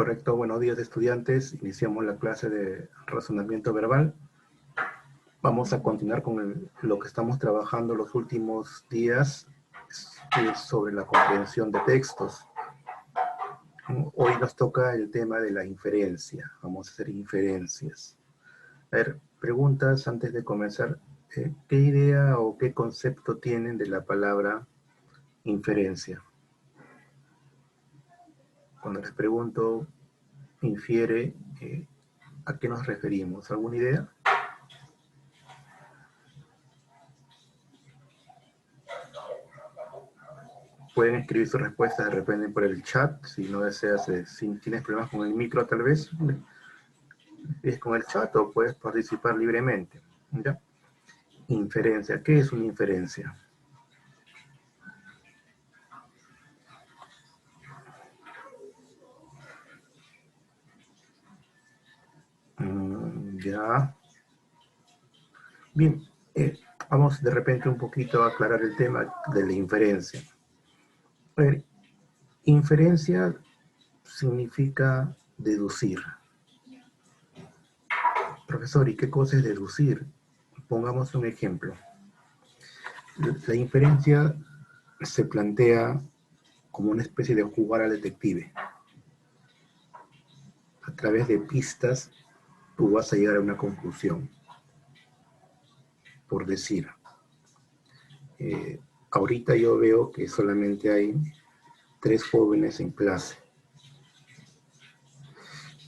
Correcto, buenos días estudiantes. Iniciamos la clase de razonamiento verbal. Vamos a continuar con lo que estamos trabajando los últimos días, que es sobre la comprensión de textos. Hoy nos toca el tema de la inferencia. Vamos a hacer inferencias. A ver, preguntas antes de comenzar. ¿Qué idea o qué concepto tienen de la palabra inferencia? Cuando les pregunto, infiere, ¿a qué nos referimos? ¿Alguna idea? Pueden escribir sus respuestas de repente por el chat, si no deseas, si tienes problemas con el micro tal vez, es con el chat o puedes participar libremente. ¿Ya? Inferencia, ¿qué es una inferencia? Ya. Bien, vamos de repente un poquito a aclarar el tema de la inferencia. A ver, inferencia significa deducir. Profesor, ¿y qué cosa es deducir? Pongamos un ejemplo. La inferencia se plantea como una especie de jugar al detective. A través de pistas, tú vas a llegar a una conclusión. Por decir, ahorita yo veo que solamente hay 3 jóvenes en clase.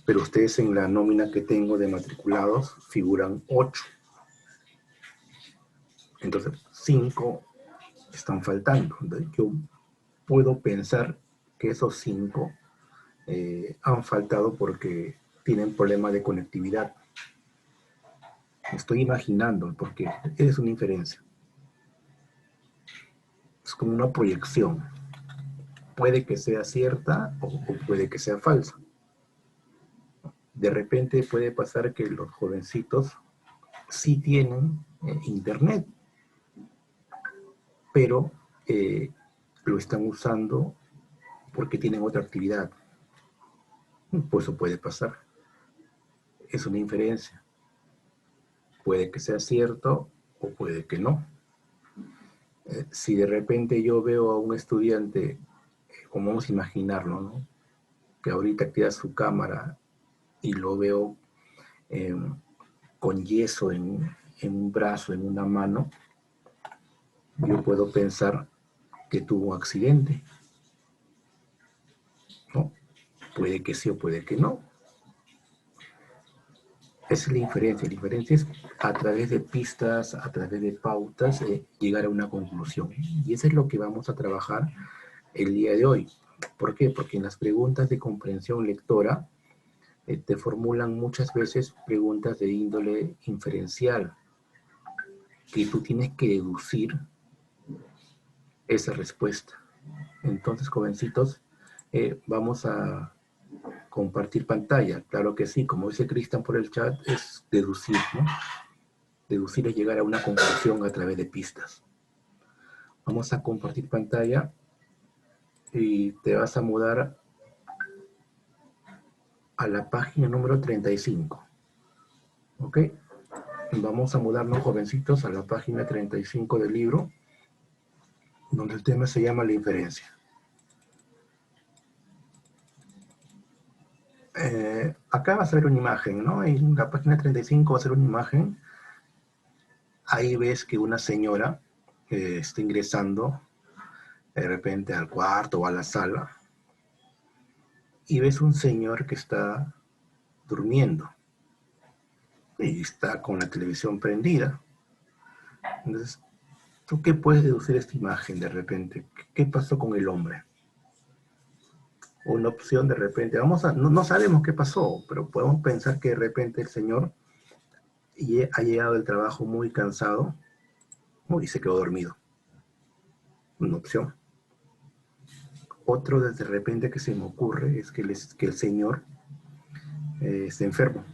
Pero ustedes en la nómina que tengo de matriculados figuran 8. Entonces, 5 están faltando. Entonces, yo puedo pensar que esos 5 han faltado porque tienen problemas de conectividad. Estoy imaginando, porque es una inferencia. Es como una proyección. Puede que sea cierta o puede que sea falsa. De repente puede pasar que los jovencitos sí tienen internet, pero lo están usando porque tienen otra actividad. Pues eso puede pasar. Es una inferencia. Puede que sea cierto o puede que no. Si de repente yo veo a un estudiante, como vamos a imaginarlo, ¿no? Que ahorita activa su cámara y lo veo con yeso en un brazo, en una mano, yo puedo pensar que tuvo un accidente, ¿no? Puede que sí o puede que no. Esa es la inferencia. La inferencia es a través de pistas, a través de pautas, llegar a una conclusión. Y eso es lo que vamos a trabajar el día de hoy. ¿Por qué? Porque en las preguntas de comprensión lectora te formulan muchas veces preguntas de índole inferencial, que tú tienes que deducir esa respuesta. Entonces, jovencitos, vamos a compartir pantalla. Claro que sí, como dice Cristian por el chat, es deducir, ¿no? Deducir es llegar a una conclusión a través de pistas. Vamos a compartir pantalla y te vas a mudar a la página número 35. ¿Ok? Vamos a mudarnos, jovencitos, a la página 35 del libro, donde el tema se llama la inferencia. Acá va a ser una imagen, ¿no? En la página 35 va a ser una imagen. Ahí ves que una señora está ingresando de repente al cuarto o a la sala y ves un señor que está durmiendo y está con la televisión prendida. Entonces, ¿tú qué puedes deducir de esta imagen de repente? ¿Qué pasó con el hombre? Una opción de repente, no sabemos qué pasó, pero podemos pensar que de repente el señor ha llegado del trabajo muy cansado y se quedó dormido. Una opción. Otro de repente que se me ocurre es que el señor está enfermo.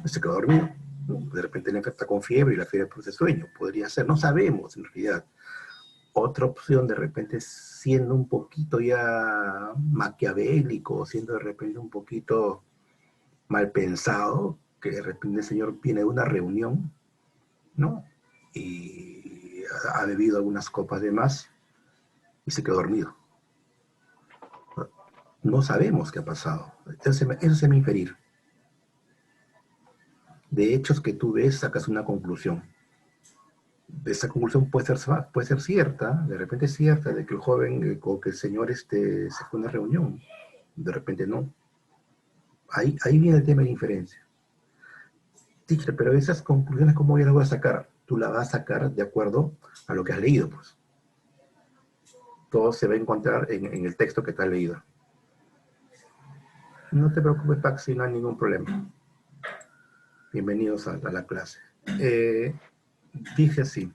Se quedó dormido. De repente le está con fiebre y la fiebre produce sueño. Podría ser, no sabemos en realidad. Otra opción, de repente, siendo un poquito ya maquiavélico, siendo de repente un poquito mal pensado, que de repente el señor viene de una reunión, ¿no? Y ha bebido algunas copas de más y se quedó dormido. No sabemos qué ha pasado. Eso se me inferir. De hechos que tú ves, sacas una conclusión. Esa conclusión puede ser cierta, de repente es cierta, de que el joven o que el señor se fue a una reunión. De repente no. Ahí viene el tema de inferencia. Teacher, pero esas conclusiones, ¿cómo yo las voy a sacar? Tú las vas a sacar de acuerdo a lo que has leído, pues. Todo se va a encontrar en el texto que te has leído. No te preocupes, Paxi, no hay ningún problema. Bienvenidos a la clase. Dice así,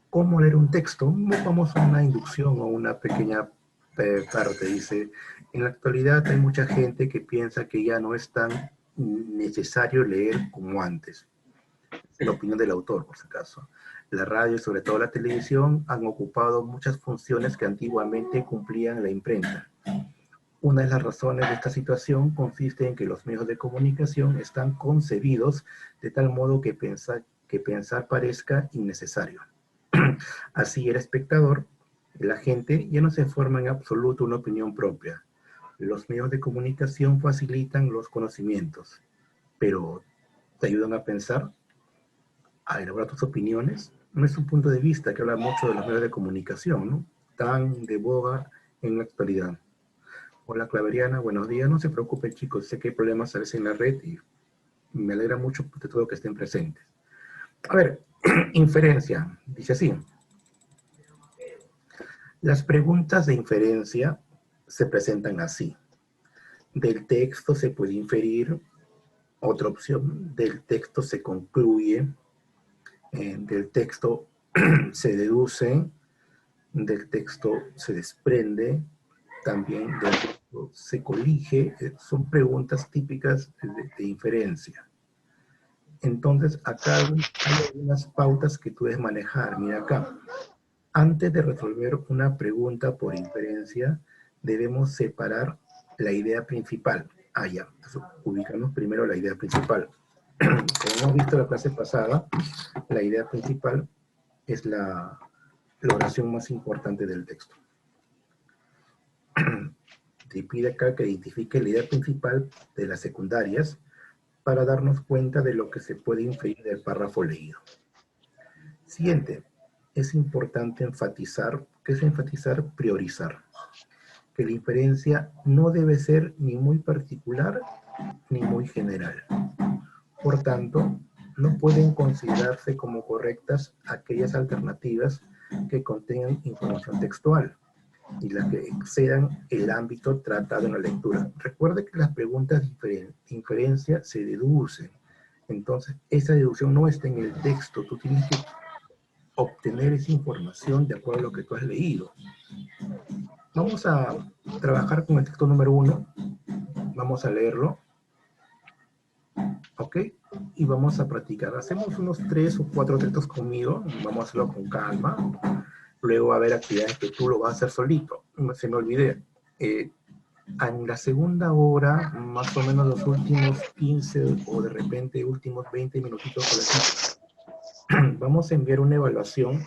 ¿cómo leer un texto? Vamos a una inducción o una pequeña parte. Dice, en la actualidad hay mucha gente que piensa que ya no es tan necesario leer como antes. Es la opinión del autor, por si acaso. La radio y sobre todo la televisión han ocupado muchas funciones que antiguamente cumplían la imprenta. Una de las razones de esta situación consiste en que los medios de comunicación están concebidos de tal modo que pensar parezca innecesario. Así el espectador, la gente, ya no se forma en absoluto una opinión propia. Los medios de comunicación facilitan los conocimientos, pero ¿te ayudan a pensar? A elaborar tus opiniones? No es un punto de vista que habla mucho de los medios de comunicación, ¿no? Tan de boga en la actualidad. Hola Claveriana, buenos días. No se preocupen chicos, sé que hay problemas a veces en la red y me alegra mucho de todo que estén presentes. A ver, inferencia, dice así. Las preguntas de inferencia se presentan así. Del texto se puede inferir, otra opción, del texto se concluye, del texto se deduce, del texto se desprende, también del texto se colige. Son preguntas típicas de inferencia. Entonces, acá hay algunas pautas que tú debes manejar. Mira acá. Antes de resolver una pregunta por inferencia, debemos separar la idea principal. Ya. Entonces, ubicamos primero la idea principal. Como hemos visto en la clase pasada, la idea principal es la oración más importante del texto. Te pide acá que identifique la idea principal de las secundarias para darnos cuenta de lo que se puede inferir del párrafo leído. Siguiente, es importante enfatizar, ¿qué es enfatizar? Priorizar. Que la inferencia no debe ser ni muy particular ni muy general. Por tanto, no pueden considerarse como correctas aquellas alternativas que contengan información textual y las que excedan el ámbito tratado en la lectura. Recuerde que las preguntas de inferencia se deducen. Entonces, esa deducción no está en el texto. Tú tienes que obtener esa información de acuerdo a lo que tú has leído. Vamos a trabajar con el texto número 1. Vamos a leerlo. ¿Ok? Y vamos a practicar. Hacemos unos 3 o 4 textos conmigo. Vamos a hacerlo con calma. Luego va a haber actividades que tú lo vas a hacer solito. Se me olvidé. En la segunda hora, más o menos los últimos 15 o de repente últimos 20 minutitos, vamos a enviar una evaluación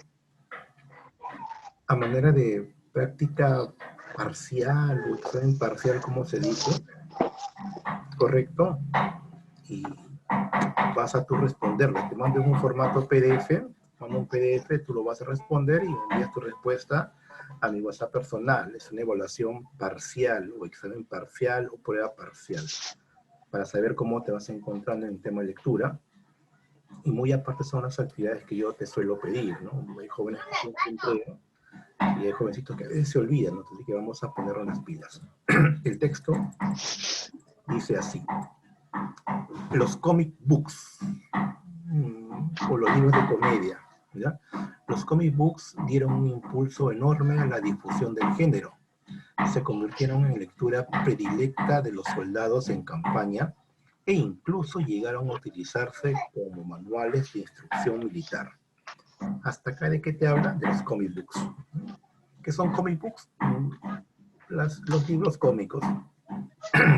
a manera de práctica parcial o examen parcial, como se dice, ¿correcto? Y vas a tú responderlo. Te mando un formato PDF, mando un PDF, tú lo vas a responder y envías tu respuesta a mi WhatsApp personal. Es una evaluación parcial o examen parcial o prueba parcial para saber cómo te vas encontrando en el tema de lectura. Y muy aparte son las actividades que yo te suelo pedir, ¿no? Hay jóvenes que siempre y hay jovencitos que a veces se olvidan, ¿no? Así que vamos a poner unas pilas. El texto dice así. Los comic books, o los libros de comedia, ¿ya? Los comic books dieron un impulso enorme a la difusión del género. Se convirtieron en lectura predilecta de los soldados en campaña e incluso llegaron a utilizarse como manuales de instrucción militar. ¿Hasta acá de qué te habla? De los comic books. ¿Qué son comic books? Los libros cómicos.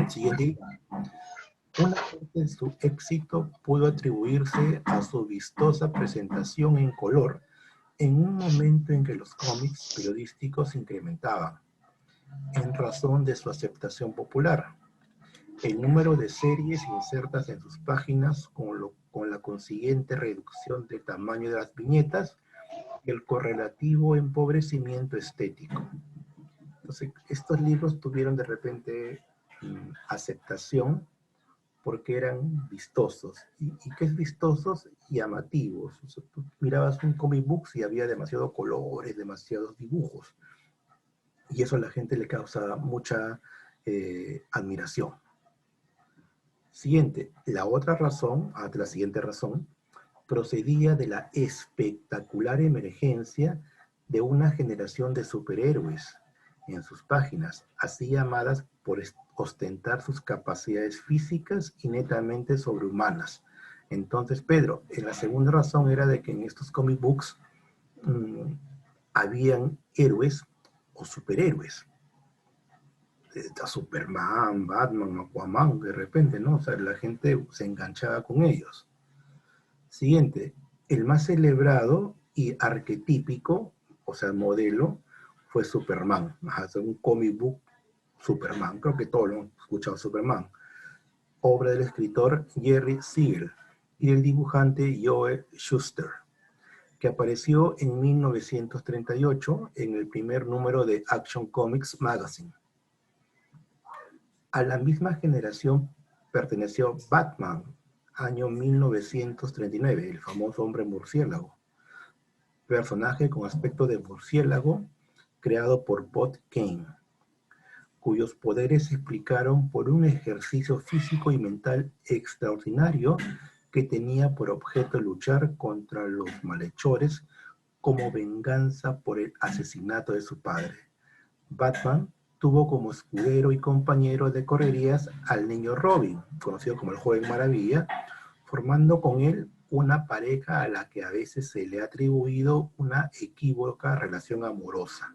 Siguiente. Una parte de su éxito pudo atribuirse a su vistosa presentación en color en un momento en que los cómics periodísticos se incrementaban, en razón de su aceptación popular. El número de series insertas en sus páginas con la consiguiente reducción del tamaño de las viñetas y el correlativo empobrecimiento estético. Entonces, estos libros tuvieron de repente aceptación porque eran vistosos. ¿Y qué es vistosos? Llamativos. O sea, tú mirabas un comic book y había demasiados colores, demasiados dibujos. Y eso a la gente le causa mucha admiración. Siguiente, la siguiente razón, procedía de la espectacular emergencia de una generación de superhéroes en sus páginas, así llamadas por ostentar sus capacidades físicas y netamente sobrehumanas. Entonces, Pedro, la segunda razón era de que en estos comic books mmm, habían héroes o superhéroes. A Superman, Batman, Aquaman, de repente, ¿no? O sea, la gente se enganchaba con ellos. Siguiente, el más celebrado y arquetípico, o sea, modelo, fue Superman. Un comic book, Superman. Creo que todos lo han escuchado, Superman. Obra del escritor Jerry Siegel y del dibujante Joe Shuster, que apareció en 1938 en el primer número de Action Comics Magazine. A la misma generación perteneció Batman, año 1939, el famoso hombre murciélago, personaje con aspecto de murciélago creado por Bob Kane, cuyos poderes se explicaron por un ejercicio físico y mental extraordinario que tenía por objeto luchar contra los malhechores como venganza por el asesinato de su padre. Batman tuvo como escudero y compañero de correrías al niño Robin, conocido como el Joven Maravilla, formando con él una pareja a la que a veces se le ha atribuido una equívoca relación amorosa.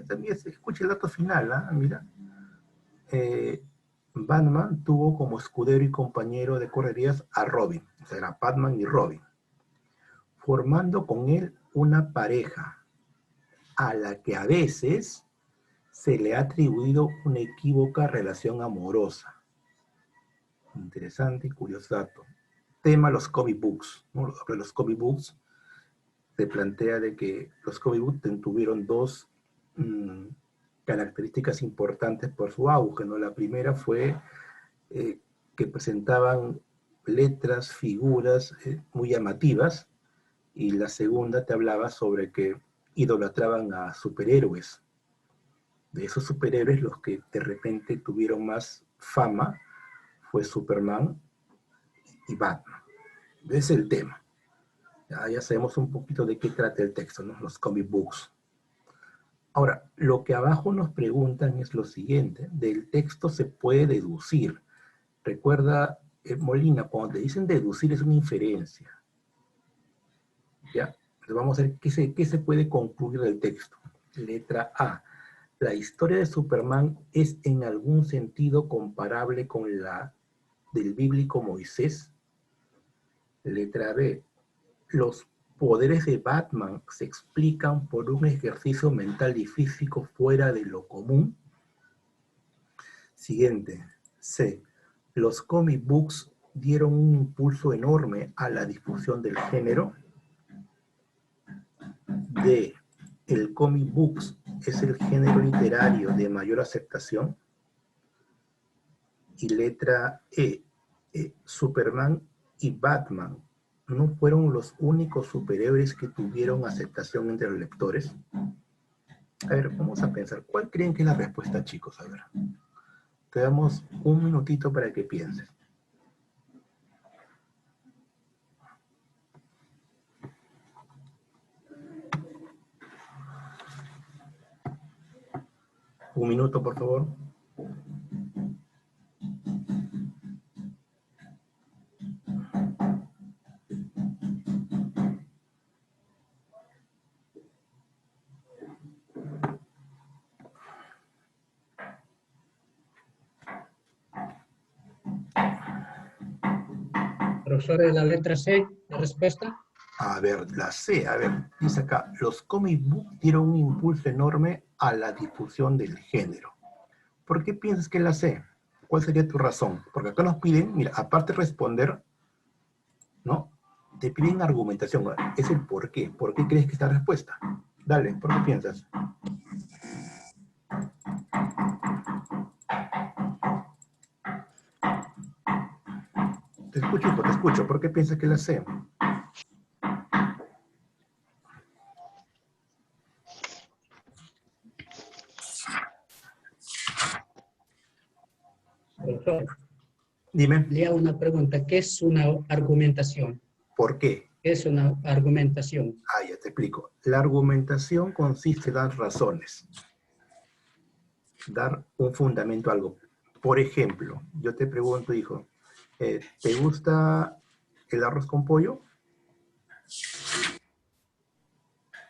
También se escucha el dato final, ¿eh? Mira. Batman tuvo como escudero y compañero de correrías a Robin, o sea, era Batman y Robin, formando con él una pareja a la que a veces se le ha atribuido una equívoca relación amorosa. Interesante y curioso dato. Tema los comic books, ¿no? Los comic books se plantea de que los comic books tuvieron dos características importantes por su auge, ¿no? La primera fue que presentaban letras, figuras muy llamativas, y la segunda te hablaba sobre que idolatraban a superhéroes. De esos superhéroes, los que de repente tuvieron más fama fue Superman y Batman. Ese es el tema. Ya sabemos un poquito de qué trata el texto, ¿no? Los comic books. Ahora, lo que abajo nos preguntan es lo siguiente. Del texto se puede deducir. Recuerda, Molina, cuando te dicen deducir es una inferencia. ¿Ya? Entonces vamos a ver qué se puede concluir del texto. Letra A. La historia de Superman es en algún sentido comparable con la del bíblico Moisés. Letra B. Los poderes de Batman se explican por un ejercicio mental y físico fuera de lo común. Siguiente. C. Los comic books dieron un impulso enorme a la difusión del género. D. El comic books es el género literario de mayor aceptación. Y letra E. Superman y Batman no fueron los únicos superhéroes que tuvieron aceptación entre los lectores. A ver, vamos a pensar, ¿cuál creen que es la respuesta, chicos? A ver, te damos un minutito para que pienses. Un minuto, por favor. Profesor, ¿es la letra C, la respuesta? A ver, la C, a ver, dice acá, los comic books dieron un impulso enorme a la difusión del género. ¿Por qué piensas que es la C? ¿Cuál sería tu razón? Porque acá nos piden, mira, aparte de responder, ¿no? Te piden argumentación, ¿no? Es el por qué. ¿Por qué crees que esta respuesta? Dale, ¿por qué piensas? Te escucho, hijo, te escucho. ¿Por qué piensas que es la C? Profesor, Dime, le hago una pregunta. ¿Qué es una argumentación? ¿por qué? ¿Qué es una argumentación? Ah, ya te explico. La argumentación consiste en dar razones, dar un fundamento a algo. Por ejemplo, yo te pregunto, hijo, ¿te gusta el arroz con pollo?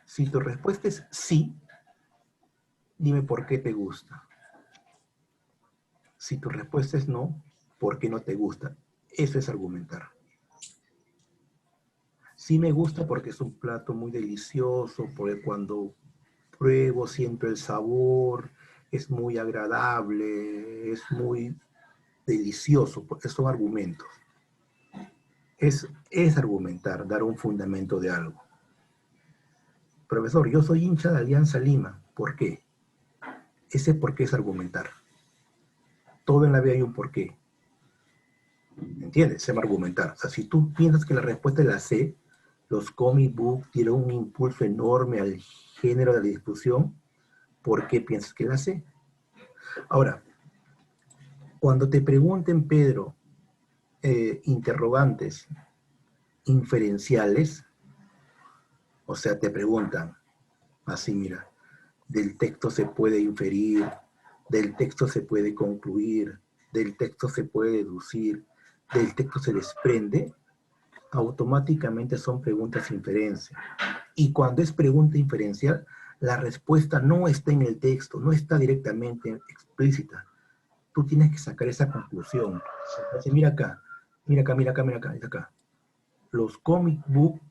Si tu respuesta es sí, dime por qué te gusta. Si tu respuesta es no, ¿por qué no te gusta? Eso es argumentar. Sí me gusta porque es un plato muy delicioso, porque cuando pruebo siento el sabor, es muy agradable, es muy delicioso, porque son argumentos. Es argumentar, dar un fundamento de algo. Profesor, yo soy hincha de Alianza Lima. ¿Por qué? Ese por qué es argumentar. Todo en la vida hay un porqué. ¿Entiendes? Se llama argumentar. O sea, si tú piensas que la respuesta es la C, los comic books dieron un impulso enorme al género de la discusión, ¿por qué piensas que es la C? Ahora, cuando te pregunten, Pedro, interrogantes inferenciales, o sea, te preguntan, así mira, del texto se puede inferir, del texto se puede concluir, del texto se puede deducir, del texto se desprende, automáticamente son preguntas inferencia. Y cuando es pregunta inferencial, la respuesta no está en el texto, no está directamente explícita. Tú tienes que sacar esa conclusión. Entonces, mira acá, mira acá, mira acá, mira acá, mira acá. Los comic books,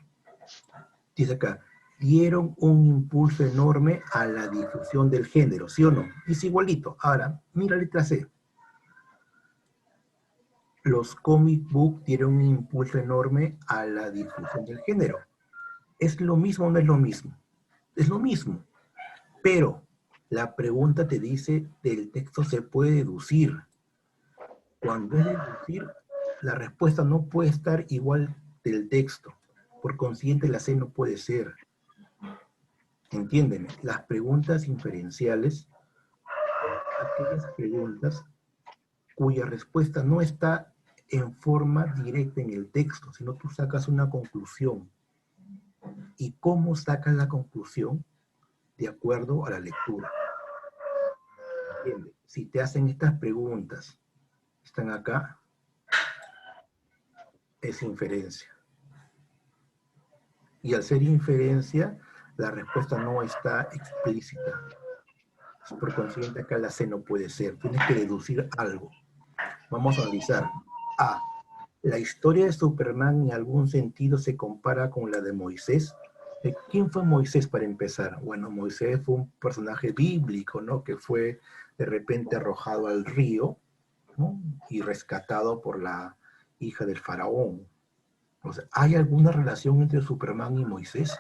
dice acá, dieron un impulso enorme a la difusión del género, ¿sí o no? Dice igualito. Ahora, mira la letra C. Los comic books dieron un impulso enorme a la difusión del género. ¿Es lo mismo o no es lo mismo? Es lo mismo, pero la pregunta te dice, del texto se puede deducir. Cuando es deducir, la respuesta no puede estar igual del texto. Por consiguiente, la C no puede ser. Entiéndeme, las preguntas inferenciales son aquellas preguntas cuya respuesta no está en forma directa en el texto, sino tú sacas una conclusión. ¿Y cómo sacas la conclusión? De acuerdo a la lectura. ¿Entiendes? Si te hacen estas preguntas, están acá, es inferencia. Y al ser inferencia, la respuesta no está explícita. Por consiguiente, acá la C no puede ser. Tienes que deducir algo. Vamos a analizar. A. La historia de Superman en algún sentido se compara con la de Moisés. ¿Quién fue Moisés para empezar? Bueno, Moisés fue un personaje bíblico, ¿no? Que fue de repente arrojado al río, ¿no? Y rescatado por la hija del faraón. O sea, ¿hay alguna relación entre Superman y Moisés?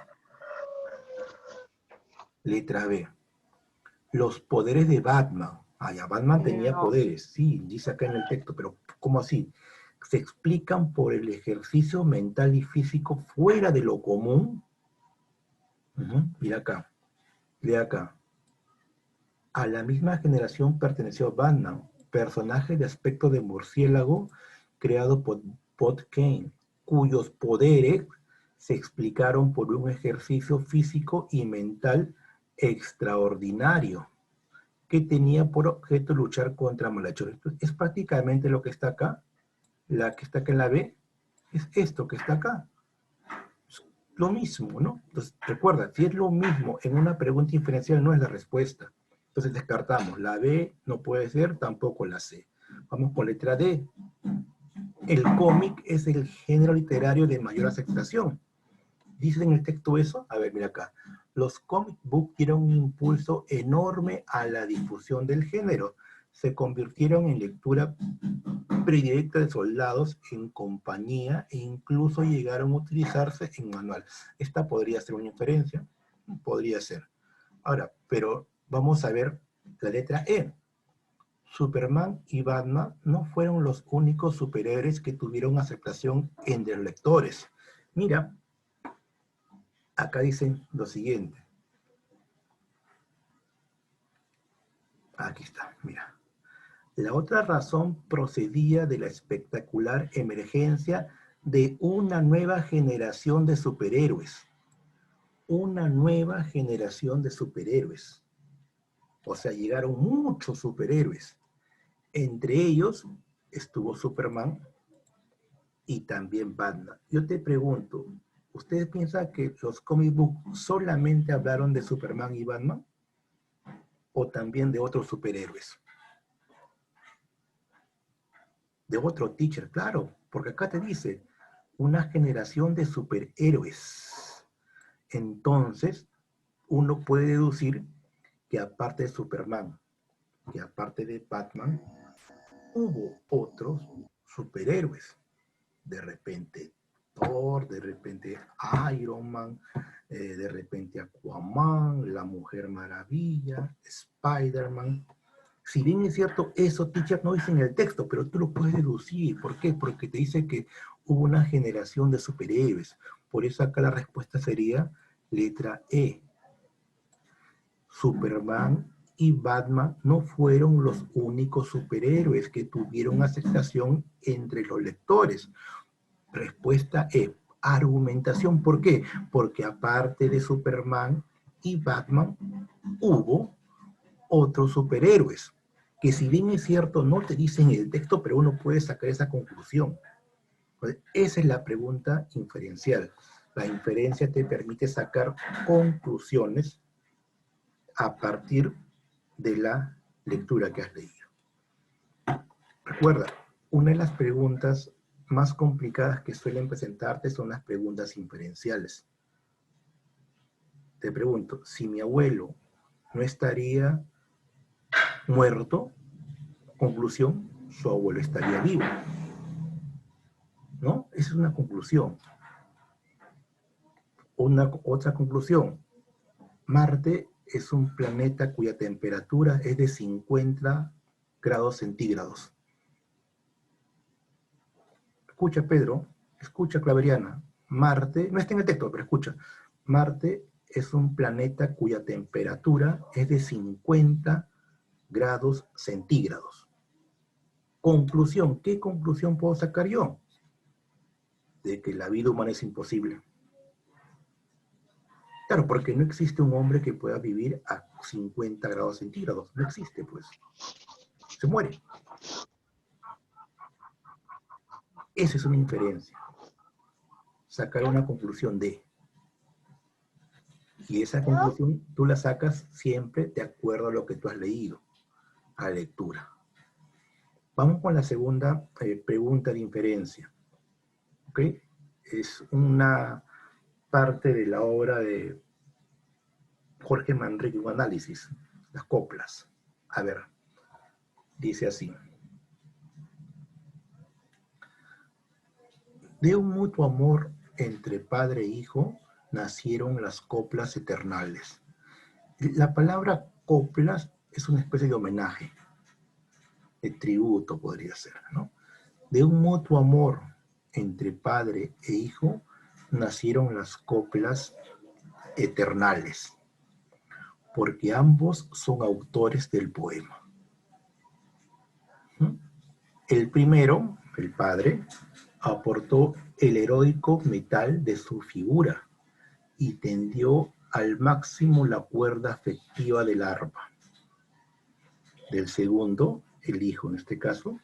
Letra B. Los poderes de Batman. Ah, ya, Batman tenía poderes, sí, dice acá en el texto, pero ¿cómo así? Se explican por el ejercicio mental y físico fuera de lo común. Mira acá, lea acá. A la misma generación perteneció Batman, personaje de aspecto de murciélago creado por Bob Kane, cuyos poderes se explicaron por un ejercicio físico y mental extraordinario, que tenía por objeto luchar contra malhechores. Entonces, es prácticamente lo que está acá, la que está acá en la B, es esto que está acá. Es lo mismo, ¿no? Entonces, recuerda, si es lo mismo en una pregunta inferencial, no es la respuesta. Entonces descartamos, la B no puede ser, tampoco la C. Vamos por letra D. el cómic es el género literario de mayor aceptación. ¿Dice en el texto eso? A ver, mira acá. Los comic books dieron un impulso enorme a la difusión del género. Se convirtieron en lectura predilecta de soldados en compañía e incluso llegaron a utilizarse en manual. Esta podría ser una inferencia, podría ser. Ahora, pero vamos a ver la letra E. Superman y Batman no fueron los únicos superhéroes que tuvieron aceptación entre los lectores. Mira, acá dicen lo siguiente. Aquí está, mira. La otra razón procedía de la espectacular emergencia de una nueva generación de superhéroes. Una nueva generación de superhéroes. O sea, llegaron muchos superhéroes. Entre ellos estuvo Superman y también Batman. Yo te pregunto, ¿ustedes piensan que los comic books solamente hablaron de Superman y Batman? ¿O también de otros superhéroes? De otro teacher, claro, porque acá te dice, una generación de superhéroes. Entonces, uno puede deducir que aparte de Superman, que aparte de Batman, hubo otros superhéroes. De repente Thor, de repente Iron Man, de repente Aquaman, la Mujer Maravilla, Spider-Man. Si bien es cierto, eso, teacher, no dice en el texto, pero tú lo puedes deducir. ¿Por qué? Porque te dice que hubo una generación de superhéroes. Por eso acá la respuesta sería letra E. Superman y Batman no fueron los únicos superhéroes que tuvieron aceptación entre los lectores. Respuesta E. Argumentación. ¿Por qué? Porque aparte de Superman y Batman, hubo otros superhéroes, que si bien es cierto, no te dicen el texto, pero uno puede sacar esa conclusión. Pues esa es la pregunta inferencial. La inferencia te permite sacar conclusiones a partir de la lectura que has leído. Recuerda, una de las preguntas más complicadas que suelen presentarte son las preguntas inferenciales. Te pregunto, si mi abuelo no estaría muerto, conclusión, su abuelo estaría vivo. ¿No? Esa es una conclusión. Otra conclusión. Marte es un planeta cuya temperatura es de 50 grados centígrados. Escucha, Pedro, escucha, Claveriana. Marte, no está en el texto, pero escucha. Marte es un planeta cuya temperatura es de 50 grados centígrados. Conclusión, ¿qué conclusión puedo sacar yo? De que la vida humana es imposible. Claro, porque no existe un hombre que pueda vivir a 50 grados centígrados. No existe, pues. Se muere. Esa es una inferencia. Sacar una conclusión de. Y esa conclusión tú la sacas siempre de acuerdo a lo que tú has leído, a la lectura. Vamos con la segunda pregunta de inferencia. ¿Ok? Es una parte de la obra de Jorge Manrique, un análisis, las coplas. A ver, dice así. De un mutuo amor entre padre e hijo nacieron las coplas eternales. La palabra coplas es una especie de homenaje, de tributo podría ser, ¿no? De un mutuo amor entre padre e hijo nacieron las coplas eternales, porque ambos son autores del poema. El primero, el padre, aportó el heroico metal de su figura y tendió al máximo la cuerda afectiva del arpa. Del segundo, el hijo en este caso,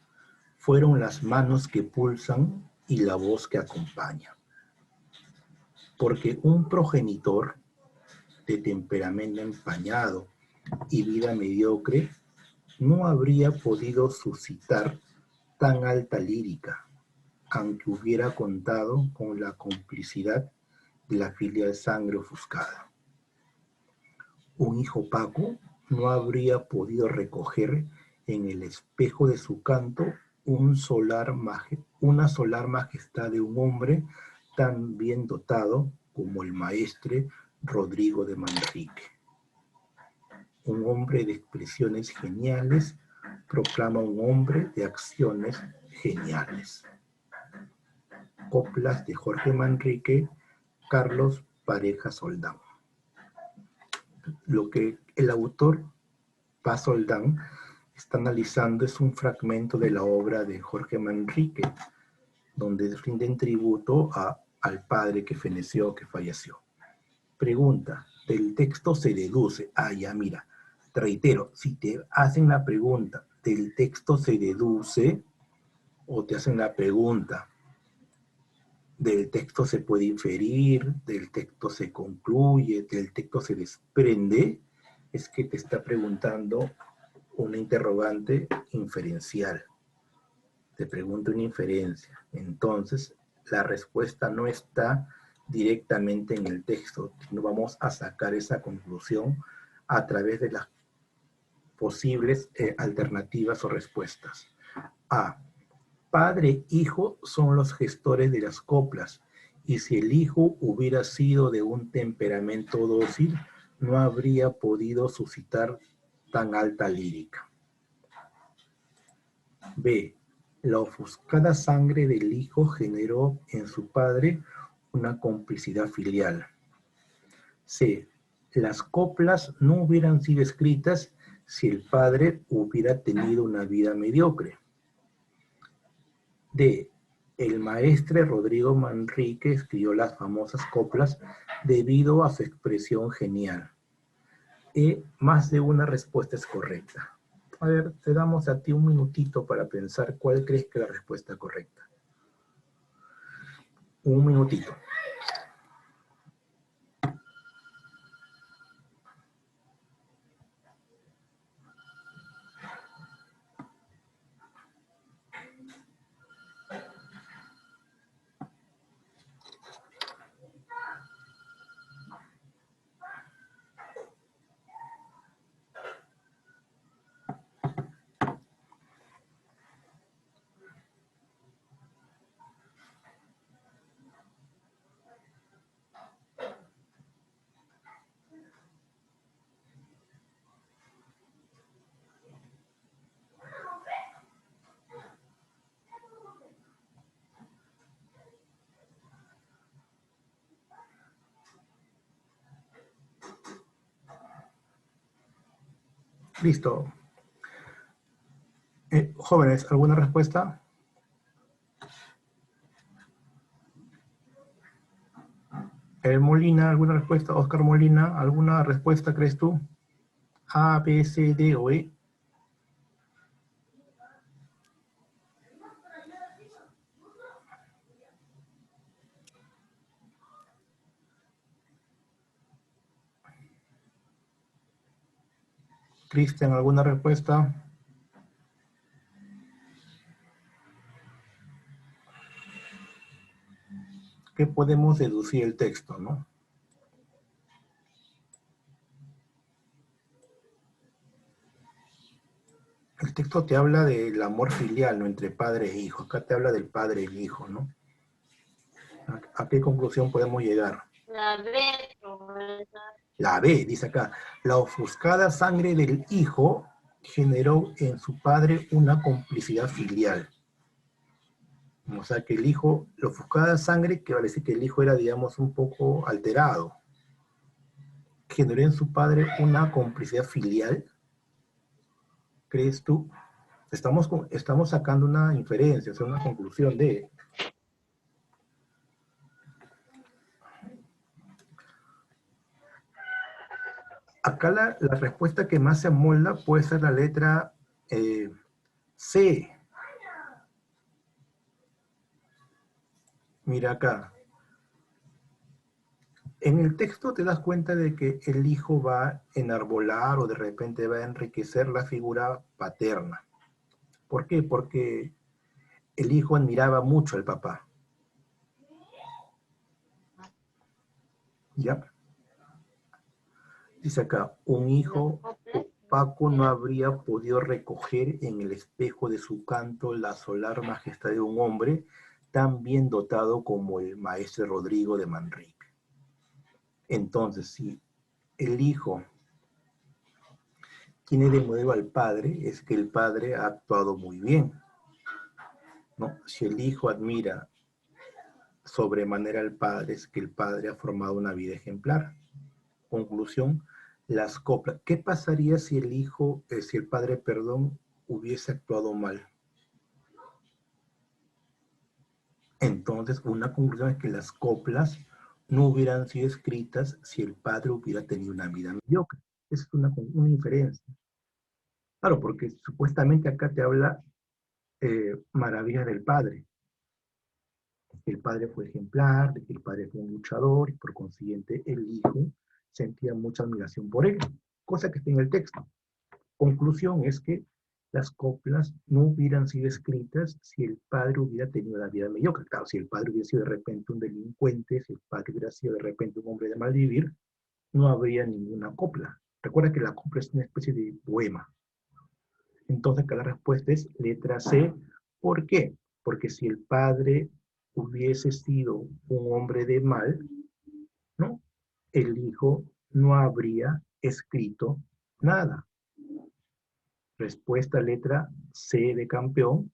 fueron las manos que pulsan y la voz que acompaña. Porque un progenitor de temperamento empañado y vida mediocre no habría podido suscitar tan alta lírica. aunque hubiera contado con la complicidad de la filial sangre ofuscada. Un hijo Paco no habría podido recoger en el espejo de su canto una solar majestad de un hombre tan bien dotado como el maestre Rodrigo de Manrique. Un hombre de expresiones geniales proclama un hombre de acciones geniales. Coplas de Jorge Manrique, Carlos Pareja Soldán. Lo que el autor Paz Soldán está analizando es un fragmento de la obra de Jorge Manrique, donde rinden tributo al padre que feneció, que falleció. Pregunta, del texto se deduce, ya mira, te reitero, si te hacen la pregunta, del texto se deduce, o te hacen la pregunta, del texto se puede inferir, del texto se concluye, del texto se desprende, es que te está preguntando una interrogante inferencial. Te pregunta una inferencia. Entonces, la respuesta no está directamente en el texto, sino vamos a sacar esa conclusión a través de las posibles alternativas o respuestas. A. Padre e hijo son los gestores de las coplas, y si el hijo hubiera sido de un temperamento dócil, no habría podido suscitar tan alta lírica. B. La ofuscada sangre del hijo generó en su padre una complicidad filial. C. Las coplas no hubieran sido escritas si el padre hubiera tenido una vida mediocre. D. El maestre Rodrigo Manrique escribió las famosas coplas debido a su expresión genial. E. Más de una respuesta es correcta. A ver, te damos a ti un minutito para pensar cuál crees que es la respuesta correcta. Un minutito. Listo. Jóvenes, ¿alguna respuesta? Molina, ¿alguna respuesta? Oscar Molina, ¿alguna respuesta crees tú? A, B, C, D o E. Cristian, ¿alguna respuesta? ¿Qué podemos deducir el texto, no? El texto te habla del amor filial, ¿no? Entre padre e hijo. Acá te habla del padre y el hijo, ¿no? ¿A qué conclusión podemos llegar? La B, profesor. La B, dice acá. La ofuscada sangre del hijo generó en su padre una complicidad filial. O sea que el hijo, la ofuscada sangre, que vale decir que el hijo era, digamos, un poco alterado. Generó en su padre una complicidad filial. ¿Crees tú? Estamos sacando una inferencia, o sea, una conclusión de... Acá la respuesta que más se amolda puede ser la letra C. Mira acá. En el texto te das cuenta de que el hijo va a enarbolar o de repente va a enriquecer la figura paterna. ¿Por qué? Porque el hijo admiraba mucho al papá. ¿Ya? Dice acá, un hijo opaco no habría podido recoger en el espejo de su canto la solar majestad de un hombre tan bien dotado como el maestre Rodrigo de Manrique. Entonces, si el hijo tiene de modelo al padre, es que el padre ha actuado muy bien, ¿no? Si el hijo admira sobremanera al padre, es que el padre ha formado una vida ejemplar. Conclusión, las coplas. ¿Qué pasaría si el hijo, si el padre, perdón, hubiese actuado mal? Entonces, una conclusión es que las coplas no hubieran sido escritas si el padre hubiera tenido una vida mediocre. Esa es una inferencia. Claro, porque supuestamente acá te habla maravillas del padre. Que el padre fue ejemplar, de que el padre fue un luchador, y por consiguiente el hijo sentía mucha admiración por él, cosa que está en el texto. Conclusión es que las coplas no hubieran sido escritas si el padre hubiera tenido la vida mediocre. Claro, si el padre hubiera sido de repente un delincuente, si el padre hubiera sido de repente un hombre de mal vivir, no habría ninguna copla. Recuerda que la copla es una especie de poema. Entonces, que la respuesta es letra C. ¿Por qué? Porque si el padre hubiese sido un hombre de mal, ¿no? El hijo no habría escrito nada. Respuesta letra C de campeón,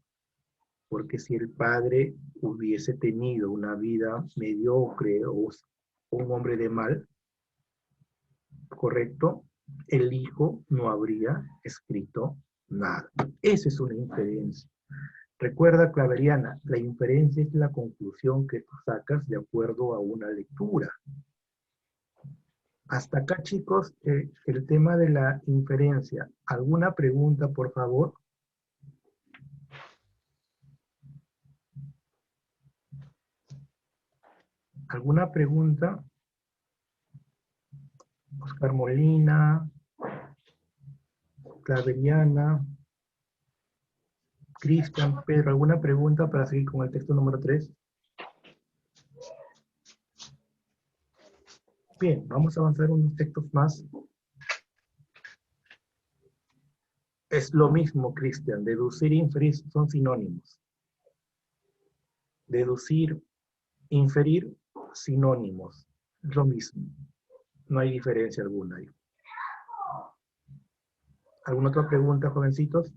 porque si el padre hubiese tenido una vida mediocre o un hombre de mal, correcto, el hijo no habría escrito nada. Esa es una inferencia. Recuerda, Claveriana, la inferencia es la conclusión que tú sacas de acuerdo a una lectura. Hasta acá, chicos, el tema de la inferencia. ¿Alguna pregunta, por favor? ¿Alguna pregunta? Oscar Molina, Claveriana, Cristian, Pedro, ¿alguna pregunta para seguir con el texto número 3? Bien, vamos a avanzar unos textos más. Es lo mismo, Cristian. Deducir e inferir son sinónimos. Deducir, inferir, sinónimos. Es lo mismo. No hay diferencia alguna ahí. ¿Alguna otra pregunta, jovencitos?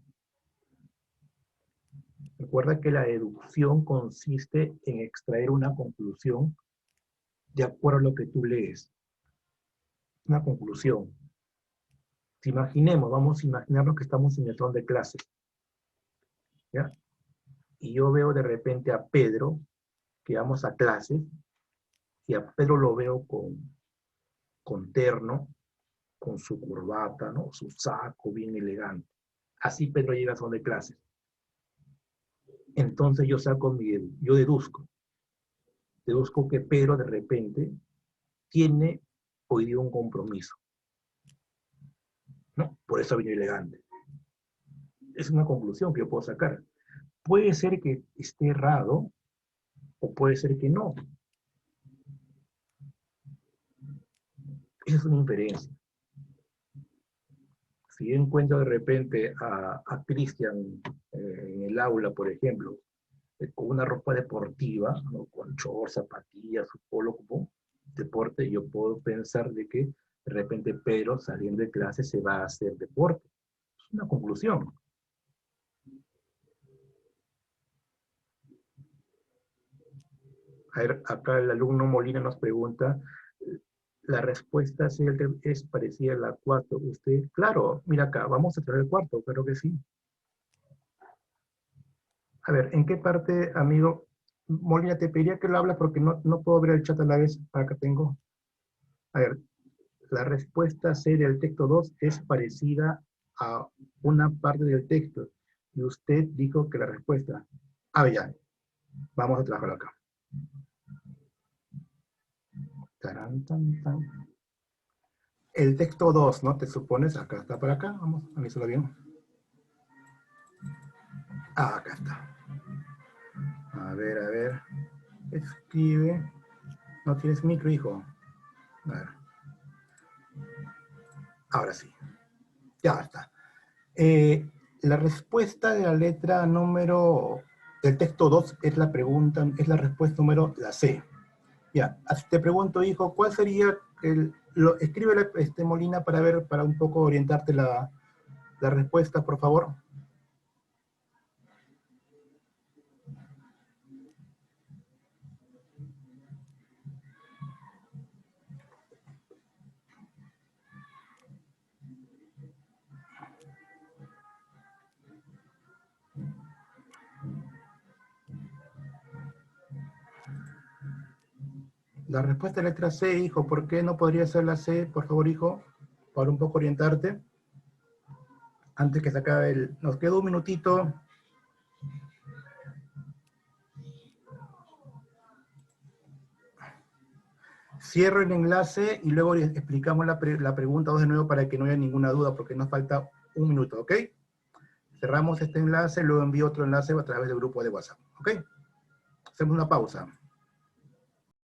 Recuerda que la deducción consiste en extraer una conclusión de acuerdo a lo que tú lees. Una conclusión. Si imaginemos, vamos a imaginarnos que estamos en el salón de clases, ¿ya? Y yo veo de repente a Pedro, que vamos a clases, y a Pedro lo veo con terno, con su corbata, ¿no? Su saco bien elegante. Así Pedro llega al salón de clases. Entonces yo deduzco que Pedro de repente tiene hoy día un compromiso, ¿no? Por eso vino elegante. Es una conclusión que yo puedo sacar. Puede ser que esté errado o puede ser que no. Esa es una inferencia. Si yo encuentro de repente a Cristian en el aula, por ejemplo, con una ropa deportiva, ¿no? Con shorts, zapatillas, su polo como deporte, yo puedo pensar de que de repente Pedro saliendo de clase se va a hacer deporte. Es una conclusión. A ver, acá el alumno Molina nos pregunta, la respuesta es parecida a la 4. Usted, claro, mira acá, vamos a traer el cuarto, creo que sí. A ver, ¿en qué parte, amigo? Molina, te pediría que lo hablas porque no puedo ver el chat a la vez. Acá tengo. A ver, la respuesta C del texto 2 es parecida a una parte del texto. Y usted dijo que la respuesta... Ah, ya. Vamos a trabajarlo acá. Tarán, tan, tan. El texto 2, ¿no? Te supones, acá está por acá. Vamos, a mí solo bien. Ah, acá está. A ver. Escribe. No tienes micro, hijo. A ver. Ahora sí. Ya está. La respuesta de la letra número del texto 2 es la pregunta, es la respuesta número la C. Ya, te pregunto, hijo, ¿cuál sería escríbele, Molina, para ver, para un poco orientarte la respuesta, por favor. La respuesta es letra C, hijo. ¿Por qué no podría ser la C, por favor, hijo? Para un poco orientarte. Antes que se acabe el... Nos queda un minutito. Cierro el enlace y luego explicamos la pregunta 2 de nuevo para que no haya ninguna duda, porque nos falta un minuto, ¿ok? Cerramos este enlace, luego envío otro enlace a través del grupo de WhatsApp, ¿ok? Hacemos una pausa.